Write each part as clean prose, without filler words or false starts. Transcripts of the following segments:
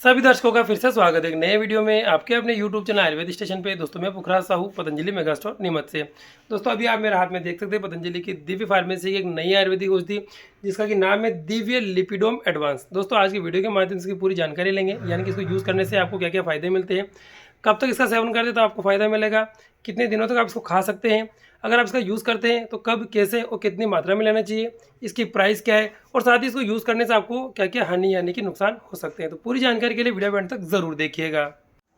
सभी दर्शकों का फिर से स्वागत है एक नए वीडियो में आपके अपने YouTube चैनल आयुर्वेद स्टेशन पे। दोस्तों मैं पुखराज साहू पतंजलि मेगा स्टोर नीमच से। दोस्तों अभी आप मेरे हाथ में देख सकते हैं पतंजलि की दिव्य फार्मेसी की एक नई आयुर्वेदिक औषधि जिसका कि नाम है दिव्य लिपिडोम एडवांस। दोस्तों आज की वीडियो के माध्यम से इसकी पूरी जानकारी लेंगे, यानी कि इसको यूज़ करने से आपको क्या क्या फ़ायदे मिलते हैं, कब तक इसका सेवन करते तो आपको फ़ायदा मिलेगा, कितने दिनों तक आप इसको खा सकते हैं, अगर आप इसका यूज़ करते हैं तो कब, कैसे और कितनी मात्रा में लेना चाहिए, इसकी प्राइस क्या है और साथ ही इसको यूज़ करने से आपको क्या क्या हानि यानी कि नुकसान हो सकते हैं। तो पूरी जानकारी के लिए वीडियो एंड तक ज़रूर देखिएगा।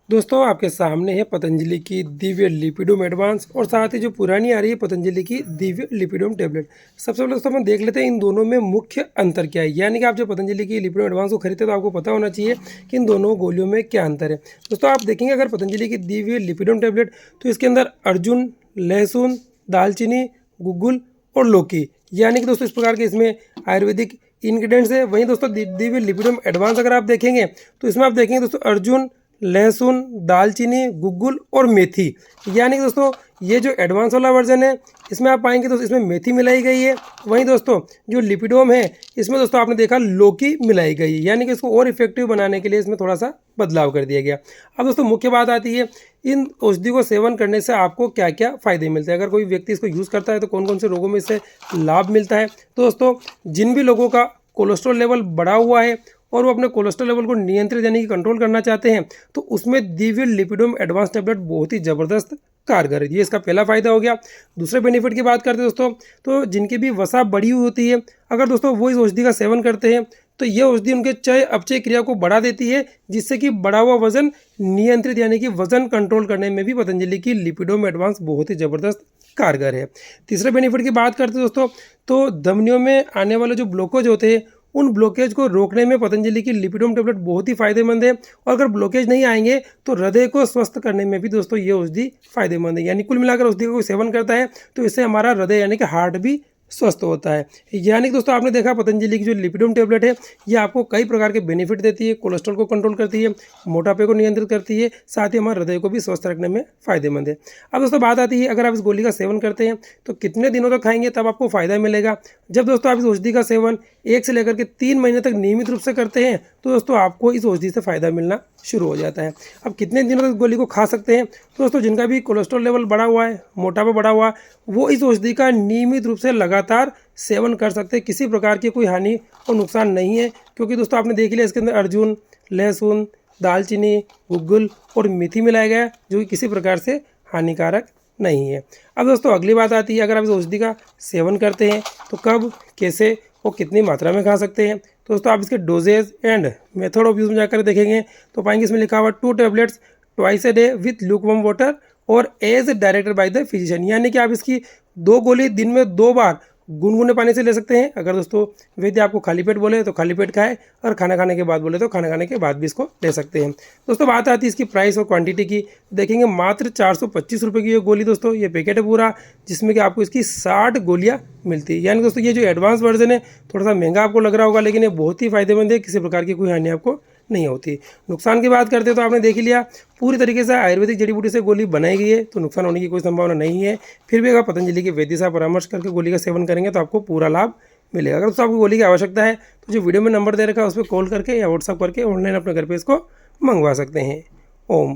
दोस्तों आपके सामने है पतंजलि की दिव्य लिपिडोम एडवांस और साथ ही जो पुरानी आ रही है पतंजलि की दिव्य लिपिडोम टेबलेट। सबसे पहले दोस्तों हम देख लेते हैं इन दोनों में मुख्य अंतर क्या है, यानी कि आप जो पतंजलि की लिपिडोम एडवांस को खरीदते हैं तो आपको पता होना चाहिए कि इन दोनों गोलियों में क्या अंतर है। दोस्तों आप देखेंगे अगर पतंजलि की दिव्य लिपिडोम टेबलेट तो इसके अंदर अर्जुन, लहसुन, दालचीनी, गुग्गुल और लौकी, यानी कि दोस्तों इस प्रकार के इसमें आयुर्वेदिक इंग्रेडिएंट्स है। वहीं दोस्तों दिव्य लिपिडोम एडवांस अगर आप देखेंगे तो इसमें आप देखेंगे दोस्तों अर्जुन, लहसुन, दालचीनी, गुग्गुल और मेथी, यानी कि दोस्तों ये जो एडवांस वाला वर्जन है इसमें आप पाएंगे दोस्तों इसमें मेथी मिलाई गई है। वहीं दोस्तों जो लिपिडोम है इसमें दोस्तों आपने देखा लौकी मिलाई गई है, यानी कि इसको और इफेक्टिव बनाने के लिए इसमें थोड़ा सा बदलाव कर दिया गया। अब दोस्तों मुख्य बात आती है इन औषधि को सेवन करने से आपको क्या क्या फ़ायदे मिलते हैं। अगर कोई व्यक्ति इसको यूज़ करता है तो कौन कौन से रोगों में इससे लाभ मिलता है। तो दोस्तों जिन भी लोगों का कोलेस्ट्रॉल लेवल बढ़ा हुआ है और वो अपने कोलेस्ट्रॉल लेवल को नियंत्रित यानी कि कंट्रोल करना चाहते हैं तो उसमें दिव्य लिपिडोम एडवांस टैबलेट बहुत ही ज़बरदस्त कारगर है। ये इसका पहला फ़ायदा हो गया। दूसरे बेनिफिट की बात करते हैं दोस्तों तो जिनकी भी वसा बढ़ी हुई होती है अगर दोस्तों वो इस औषधि का सेवन करते हैं तो ये औषधि उनके चय अपचय क्रिया को बढ़ा देती है, जिससे कि बढ़ा हुआ वजन नियंत्रित यानी कि वजन कंट्रोल करने में भी पतंजलि की लिपिडोम एडवांस बहुत ही ज़बरदस्त कारगर है। तीसरे बेनिफिट की बात करते हैं दोस्तों तो धमनियों में आने वाले जो ब्लॉकेज होते हैं उन ब्लॉकेज को रोकने में पतंजलि की लिपिडोम टेबलेट बहुत ही फायदेमंद है। और अगर ब्लॉकेज नहीं आएंगे तो हृदय को स्वस्थ करने में भी दोस्तों ये औषधि फायदेमंद है। यानी कुल मिलाकर औषधि का कोई सेवन करता है तो इससे हमारा हृदय यानी कि हार्ट भी स्वस्थ होता है। यानी कि दोस्तों आपने देखा पतंजलि की जो लिपिडोम टेबलेट है ये आपको कई प्रकार के बेनिफिट देती है, कोलेस्ट्रॉल को कंट्रोल करती है, मोटापे को नियंत्रित करती है, साथ ही हमारे हृदय को भी स्वस्थ रखने में फ़ायदेमंद है। अब दोस्तों बात आती है अगर आप इस गोली का सेवन करते हैं तो कितने दिनों तक खाएंगे तब आपको फ़ायदा मिलेगा। जब दोस्तों आप इस औषधि का सेवन 1 से लेकर के 3 महीने तक नियमित रूप से करते हैं तो दोस्तों आपको इस औषधि से फ़ायदा मिलना शुरू हो जाता है। अब कितने दिनों तक गोली को खा सकते हैं तो दोस्तों जिनका भी कोलेस्ट्रॉल लेवल बढ़ा हुआ है, मोटापा बढ़ा हुआ है, वो इस औषधि का नियमित रूप से लगातार सेवन कर सकते हैं। किसी प्रकार की कोई हानि और नुकसान नहीं है, क्योंकि दोस्तों आपने देख लिया इसके अंदर अर्जुन, लहसुन, दालचीनी, गुग्गुल और मेथी मिलाया गया है जो कि किसी प्रकार से हानिकारक नहीं है। अब दोस्तों अगली बात आती है अगर आप इस औषधि का सेवन करते हैं तो कब, कैसे और कितनी मात्रा में खा सकते हैं। तो दोस्तों आप इसके doses and method of use में जाकर देखेंगे तो पाएंगे इसमें लिखा हुआ 2 tablets twice a day with lukewarm water और as directed by the physician, यानी कि आप इसकी 2 गोली दिन में 2 बार गुनगुने पानी से ले सकते हैं। अगर दोस्तों वैद्य आपको खाली पेट बोले तो खाली पेट खाए और खाना खाने के बाद बोले तो खाना खाने के बाद भी इसको ले सकते हैं। दोस्तों बात आती है इसकी प्राइस और क्वांटिटी की, देखेंगे मात्र 425 रुपये की ये गोली दोस्तों, ये पैकेट है पूरा जिसमें कि आपको इसकी 60 गोलियां मिलती है। यानी दोस्तों ये जो एडवांस वर्जन है थोड़ा सा महंगा आपको लग रहा होगा लेकिन ये बहुत ही फायदेमंद है, किसी प्रकार की कोई हानि आपको नहीं होती। नुकसान की बात करते हैं तो आपने देख लिया पूरी तरीके से आयुर्वेदिक जड़ी बूटी से गोली बनाई गई है तो नुकसान होने की कोई संभावना नहीं है। फिर भी अगर पतंजलि के वैद्य से परामर्श करके गोली का सेवन करेंगे तो आपको पूरा लाभ मिलेगा। अगर दोस्तों आपको गोली की आवश्यकता है तो जो वीडियो में नंबर दे रखा है उस पर कॉल करके या व्हाट्सअप करके ऑनलाइन अपने घर पर इसको मंगवा सकते हैं। ओम।